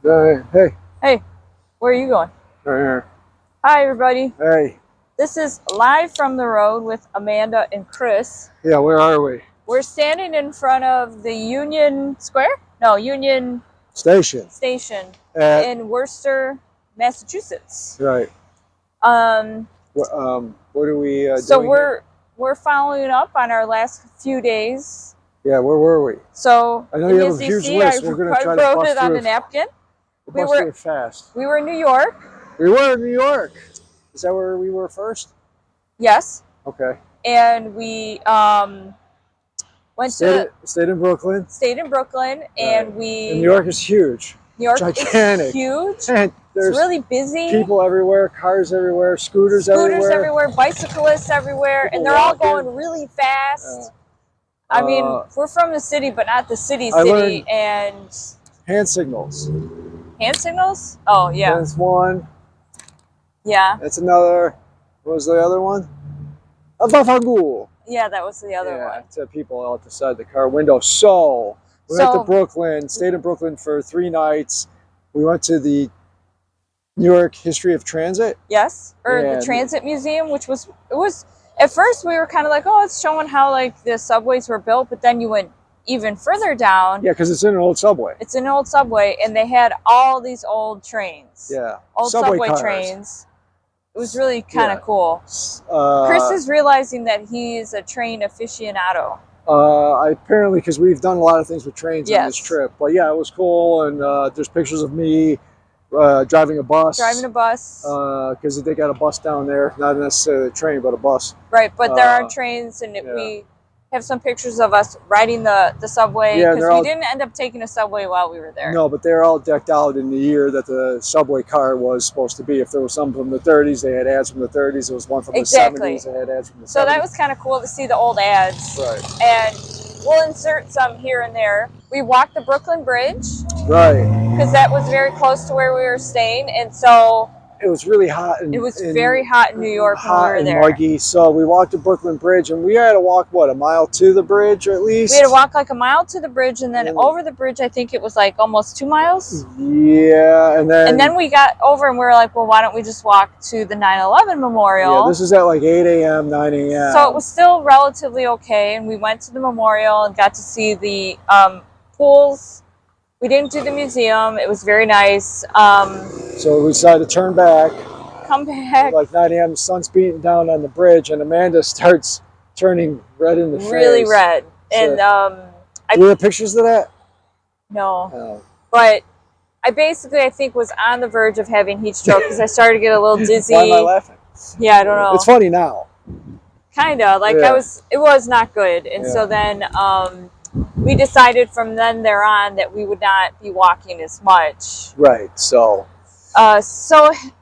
Hey. Hey, where are you going? Right here. Hi, everybody. Hey. This is Live from the Road with Amanda and Chris. Yeah, where are we? We're standing in front of the Union Square? No, Union Station. In Worcester, Massachusetts. Right. What are we so doing here? we're following up on our last few days. Yeah, where were we? So I know you have a huge list. We're going to try to wrote bust it on through a napkin. We were fast. We were in New York. We were in New York. Is that where we were first? Yes. Okay. And we stayed in Brooklyn. And New York is huge. New York gigantic. Is huge. And there's it's really busy. People everywhere, cars everywhere, scooters everywhere, bicyclists everywhere, people and they're walking. all going really fast. I mean, we're from the city, but not the city. And hand signals. Hand signals? Oh yeah. That's one. Yeah. That's another. What was the other one? A bafangul. Yeah, that was the other one. To people out the side of the car window. So we went to Brooklyn, stayed in Brooklyn for 3 nights. We went to the New York History of Transit. Yes, or the Transit Museum, which was at first we were kind of like, oh, it's showing how like the subways were built, but then you went even further down. Yeah, because it's in an old subway. It's an old subway, and they had all these old trains. Yeah, old subway trains. It was really kind of cool. Chris is realizing that he's a train aficionado. Apparently, because we've done a lot of things with trains on this trip. But yeah, it was cool, and there's pictures of me driving a bus. Because they got a bus down there, not necessarily a train, but a bus. Right, but there are trains, and we have some pictures of us riding the subway, because we didn't end up taking a subway while we were there. No, but they're all decked out in the year that the subway car was supposed to be. If there was some from the 30s, they had ads from the 30s. There was one from the 70s, they had ads from the 70s. So that was kind of cool to see the old ads. Right. And we'll insert some here and there. We walked the Brooklyn Bridge. Right. Because that was very close to where we were staying, and so it was really hot. It was very hot in New York when we were there. Hot and muggy. So we walked the Brooklyn Bridge, and we had to walk, what, a mile to the bridge, or at least? We had to walk like a mile to the bridge, and then over the bridge, I think it was like almost 2 miles. Yeah, and then we got over, and we were like, well, why don't we just walk to the 9/11 memorial? Yeah, this is at like 8 a.m., 9 a.m. So it was still relatively okay, and we went to the memorial and got to see the pools. We didn't do the museum. It was very nice. So we decided to turn back. Come back. Like 9 a.m., the sun's beating down on the bridge, and Amanda starts turning red in the face. Really red. And do we have pictures of that? No. Oh. But I think was on the verge of having heat stroke because I started to get a little dizzy. Why am I laughing? Yeah, I don't know. It's funny now. Kind of. Like it was not good. And so then we decided from then there on that we would not be walking as much. Right. So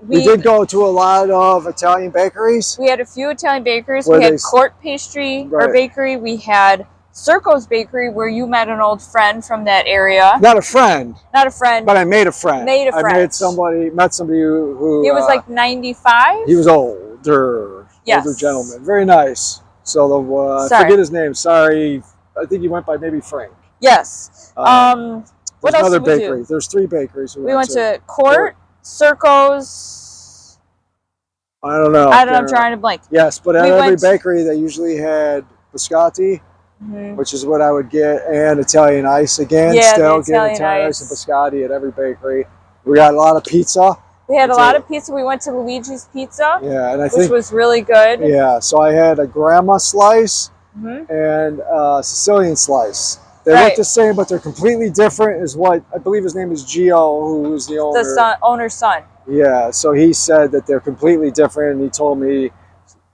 we did go to a lot of Italian bakeries. We had a few Italian bakeries. We had Court Pastry, our bakery. We had Circo's Bakery, where you met an old friend from that area. Not a friend. But I made a friend. I met somebody who he was like 95. He was older. Yes. Older gentleman. Very nice. So I forget his name. Sorry. I think he went by maybe Frank. Yes. What else did we do? There's 3 bakeries. We went to Court, Circo's. I don't know. I'm trying to blank. Yes, but at every bakery they usually had biscotti, which is what I would get, and Italian ice again. Yeah, still get Italian ice and biscotti at every bakery. We got a lot of pizza. We had a lot of pizza. We went to Luigi's Pizza. Yeah, and which was really good. Yeah, so I had a grandma slice and a Sicilian slice. They look the same, but they're completely different. Is what I believe his name is Gio, who's the owner. The owner's son. Yeah, so he said that they're completely different, and he told me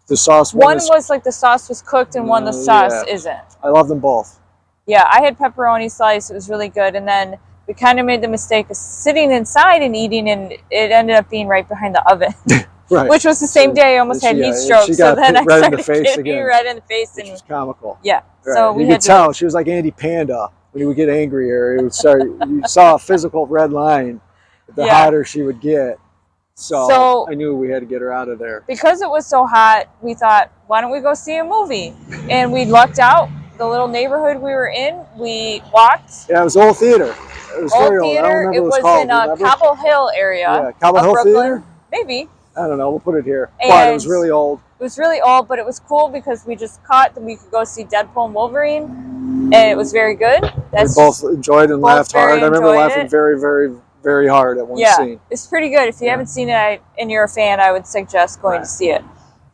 the sauce. One was like the sauce was cooked, and one the sauce isn't. I love them both. Yeah, I had pepperoni slice. It was really good, and then we kind of made the mistake of sitting inside and eating, and it ended up being right behind the oven. Right. Which was the same day I almost had heat stroke. So then I started getting red in the face. Which was comical. Yeah. Right. So we could tell she was like Andy Panda when he would get angrier. It would start. You saw a physical red line. The hotter she would get. So I knew we had to get her out of there. Because it was so hot, we thought, why don't we go see a movie? And we lucked out. The little neighborhood we were in, we walked. Yeah, it was the old theater. It was very old. I don't remember it was called. in Cobble Hill area. Yeah, Cobble Hill Brooklyn. Theater? Maybe. I don't know. We'll put it here. And but it was really old. It was really old, but it was cool because we just caught that we could go see Deadpool and Wolverine, and it was very good. We both enjoyed and laughed hard. I remember laughing very, very, very hard at one scene. It's pretty good. If you haven't seen it and you're a fan, I would suggest going to see it.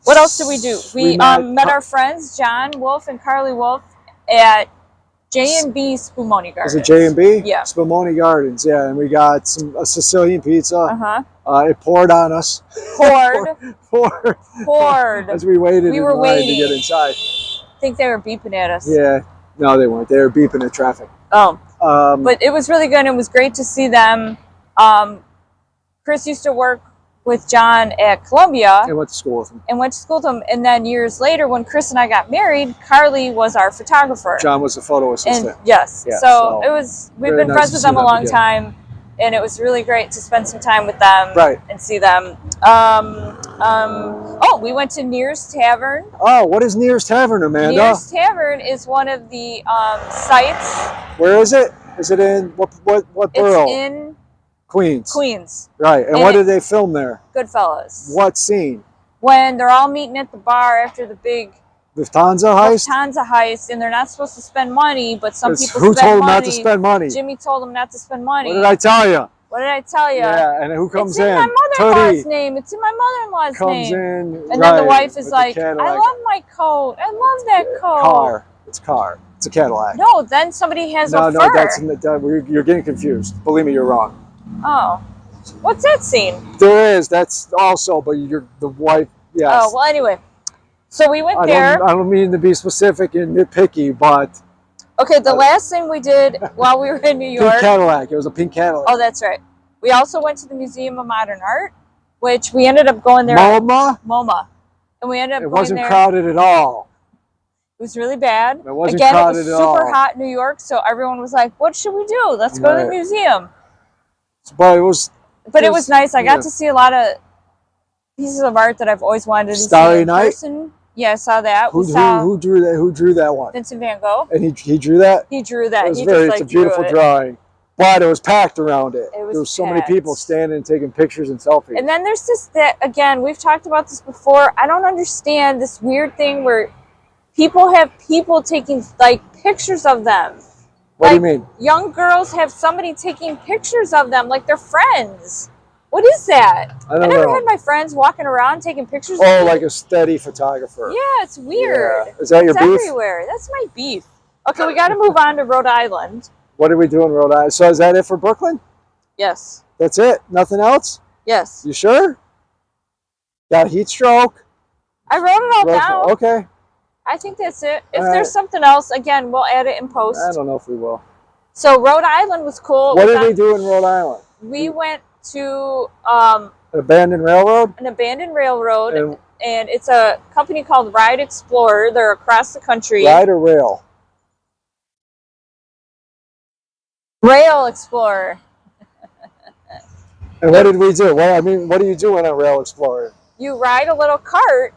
What else did we do? We met our friends, John Wolf and Carly Wolf, at J&B Spumoni Gardens. Is it J&B? Yeah. Spumoni Gardens, yeah. And we got a Sicilian pizza. Uh-huh. It poured on us. Poured. As we waited in line to get inside. I think they were beeping at us. Yeah. No, they weren't. They were beeping at traffic. Oh. But it was really good. It was great to see them. Chris used to work with John at Columbia. And went to school with him. And then years later, when Chris and I got married, Carly was our photographer. John was the photo assistant. And yes. Yeah, so it was, we've been friends with them a long time. And it was really great to spend some time with them and see them. We went to Neir's Tavern. Oh, what is Neir's Tavern, Amanda? Neir's Tavern is one of the sites. Where is it? Is it in what borough? It's in Queens. Queens. Right. And what did they film there? Goodfellas. What scene? When they're all meeting at the bar after the big Lufthansa heist? Lufthansa heist, and they're not supposed to spend money, but some people spend money. Who told them not to spend money? Jimmy told them not to spend money. What did I tell you? What did I tell you? Yeah, and who comes in? It's in my mother-in-law's name. It's in my mother-in-law's name. Comes in, and then the wife is like, I love my coat. I love that coat. Car. It's car. It's a Cadillac. No, then somebody has a fur. No, you're getting confused. Believe me, you're wrong. Oh. What's that scene? There is. That's also, but you're the wife. Yes. Oh, well, anyway. So we went there. I don't mean to be specific and nitpicky, but... Okay, the last thing we did while we were in New York... Pink Cadillac. It was a pink Cadillac. Oh, that's right. We also went to the Museum of Modern Art, which we ended up going there... MOMA? MOMA. And we ended up going there... It wasn't crowded at all. It was really bad. It wasn't crowded at all. It was super hot in New York, so everyone was like, what should we do? Let's go to the museum. But it was... But it was nice. I got to see a lot of pieces of art that I've always wanted to see in person. Yeah, I saw that. Who drew that? Who drew that one? Vincent van Gogh. And he drew that? He drew that. It's a beautiful drawing. But it was packed around it. There was so many people standing and taking pictures and selfies. And then there's this, again, we've talked about this before. I don't understand this weird thing where people have people taking, like, pictures of them. What do you mean? Young girls have somebody taking pictures of them like they're friends. What is that? I never had my friends walking around taking pictures of me. Like a steady photographer. Yeah, it's weird. Yeah. Is that your beef? It's everywhere. That's my beef. Okay, we got to move on to Rhode Island. What did we do in Rhode Island? So is that it for Brooklyn? Yes. That's it? Nothing else? Yes. You sure? Got a heat stroke? I wrote it all down. Okay. I think that's it. If there's something else, again, we'll add it in post. I don't know if we will. So Rhode Island was cool. What did we do in Rhode Island? We went to an abandoned railroad. An abandoned railroad, and it's a company called Ride Explorer. They're across the country. Ride or rail? Rail Explorer. And what did we do? Well, I mean, what do you do in a Rail Explorer? You ride a little cart.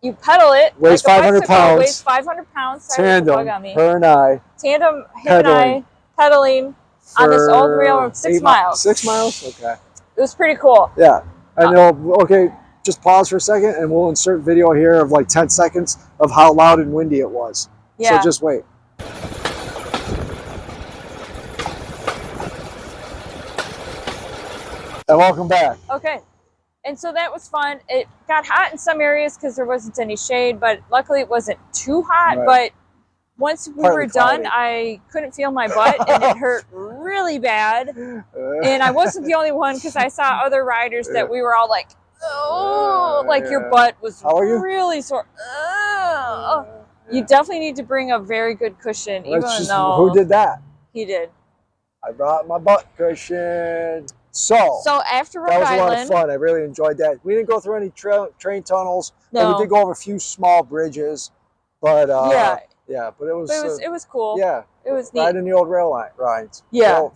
You pedal it. Weighs 500 pounds. Weighs 500 pounds. Tandem. Her and I. Tandem. Him and I pedaling on this old railroad. 6 miles. 6 miles. Okay. It was pretty cool. Yeah. I know. Okay. Just pause for a second, and we'll insert video here of like 10 seconds of how loud and windy it was. Yeah. So just wait. And welcome back. Okay. And so that was fun. It got hot in some areas because there wasn't any shade, but luckily it wasn't too hot. Right. But once we were done, I couldn't feel my butt, and it hurt really bad. And I wasn't the only one because I saw other riders that we were all like, oh, like your butt was really sore. You definitely need to bring a very good cushion, even though... Who did that? He did. I brought my butt cushion. So after Rhode Island, that was a lot of fun. I really enjoyed that. We didn't go through any train tunnels. No. And we did go over a few small bridges, but yeah, but it was cool. Yeah, it was neat. Riding the old rail lines. Yeah,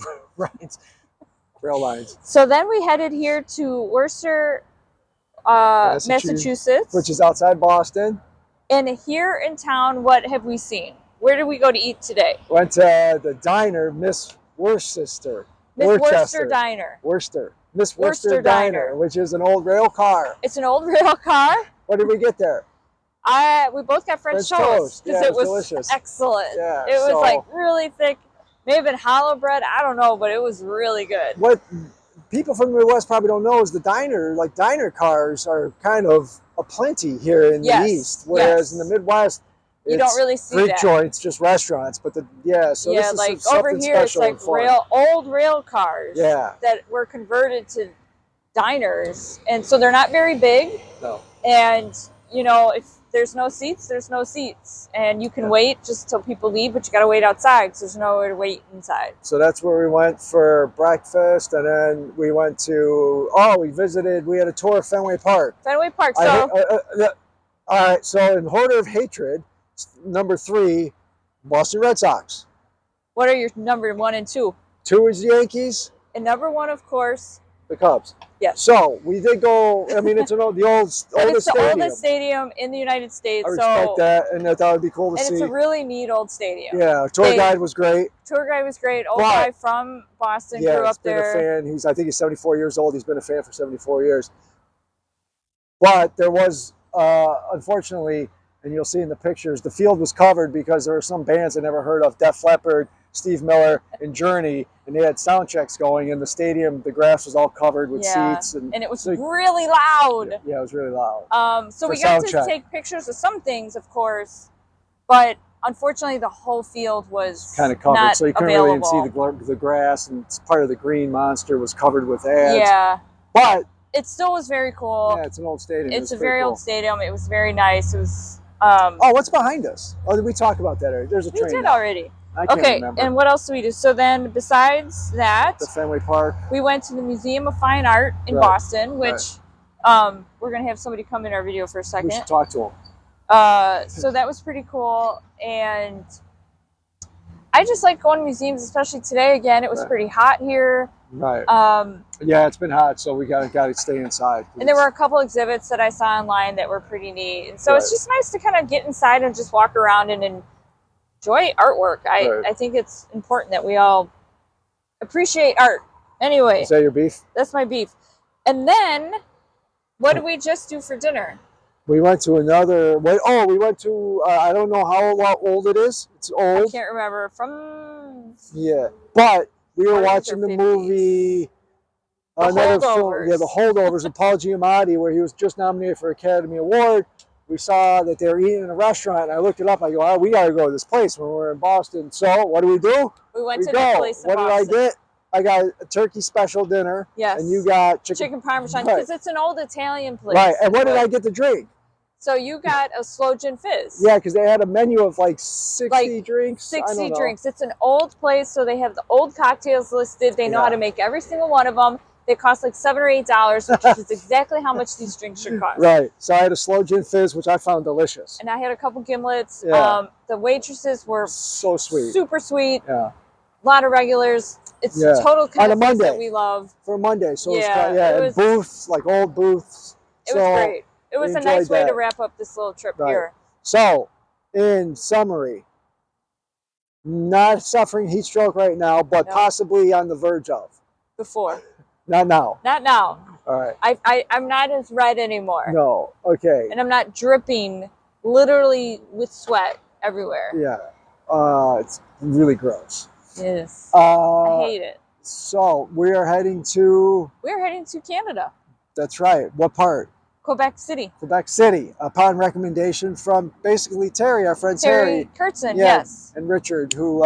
rail lines. So then we headed here to Worcester, Massachusetts, which is outside Boston. And here in town, what have we seen? Where did we go to eat today? Went to the diner, Miss Worcester. Miss Worcester Diner. Worcester. Miss Worcester Diner, which is an old rail car. It's an old rail car. What did we get there? We both got French toast because it was delicious. Excellent. Yeah, it was like really thick, maybe hollow bread. I don't know, but it was really good. What people from the Midwest probably don't know is the diner cars are kind of aplenty here in the East, whereas in the Midwest, you don't really see Greek joints, just restaurants. But this like is over here, it's like old rail cars that were converted to diners, and so they're not very big. No. And you know, if there's no seats, there's no seats, and you can wait just till people leave, but you got to wait outside because there's nowhere to wait inside. So that's where we went for breakfast, and then we went to we had a tour of Fenway Park. Fenway Park. All right. So in order of hatred. Number 3, Boston Red Sox. What are your number 1 and 2? 2 is the Yankees. And number 1, of course, the Cubs. Yes. So we did go. I mean, it's the oldest stadium. It's the oldest stadium in the United States. I respect that, and I thought it'd be cool to see. And it's a really neat old stadium. Yeah, tour guide was great. Old guy from Boston, grew up there. Been a fan. I think he's 74 years old. He's been a fan for 74 years. But there was, unfortunately. And you'll see in the pictures, the field was covered because there were some bands I never heard of, Def Leppard, Steve Miller, and Journey, and they had sound checks going in the stadium. The grass was all covered with seats. And it was really loud. Yeah, it was really loud. So we got to take pictures of some things, of course, but unfortunately the whole field was kind of covered, not so you couldn't really even see the grass, and part of the green monster was covered with ads. Yeah. But it still was very cool. Yeah, it's an old stadium. It's a very old stadium. It was very nice. It was... what's behind us? Oh, did we talk about that already? There's a train. We did already. I can't remember. And what else do we do? So then, besides that, the Fenway Park, we went to the Museum of Fine Art in Boston, which we're gonna have somebody come in our video for a second. We should talk to them. So that was pretty cool, and I just like going to museums, especially today. Again, it was pretty hot here. Right. Yeah, it's been hot, so we got to stay inside. And there were a couple exhibits that I saw online that were pretty neat. And so it's just nice to kind of get inside and just walk around and enjoy artwork. I think it's important that we all appreciate art. Anyway. Is that your beef? That's my beef. And then, what did we just do for dinner? We went to another... we went to... I don't know how old it is. It's old. I can't remember. Yeah, but... We were watching the movie, another film, The Holdovers, with Paul Giamatti, where he was just nominated for Academy Award. We saw that they were eating in a restaurant, and I looked it up. I go, we got to go to this place when we're in Boston. So what do? We went to that place in Boston. What did I get? I got a turkey special dinner. Yes. And you got chicken parmesan, because it's an old Italian place. Right. And what did I get to drink? So you got a slow gin fizz. Yeah, because they had a menu of like 60 drinks. 60 drinks. It's an old place, so they have the old cocktails listed. They know how to make every single one of them. They cost like $7 or $8, which is exactly how much these drinks should cost. Right. So I had a slow gin fizz, which I found delicious. And I had a couple gimlets. Yeah. The waitresses were so sweet. Super sweet. Yeah. A lot of regulars. It's total kind of things that we love. For a Monday. So it was booths, like old booths. It was great. It was a nice way to wrap up this little trip here. So, in summary, not suffering heat stroke right now, but possibly on the verge of. Before. Not now. Not now. All right. I'm not as red anymore. No. Okay. And I'm not dripping literally with sweat everywhere. Yeah. It's really gross. Yes. I hate it. So, we are heading to... We're heading to Canada. That's right. What part? Quebec City. Quebec City, upon recommendation from basically Terry, our friend Terry Kurtzen, yes. And Richard, who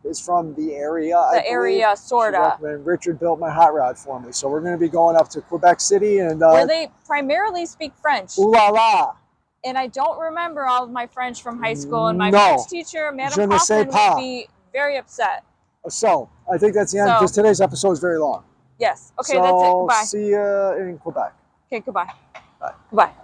is from the area. The area, sort of. Richard built my hot rod for me. So we're going to be going up to Quebec City. And where they primarily speak French. Ooh la la. And I don't remember all of my French from high school. And my French teacher, Madame Kaufman, would be very upset. So I think that's the end, because today's episode is very long. Yes. Okay, that's it. Goodbye. See you in Quebec. Okay, goodbye. Bye. Goodbye.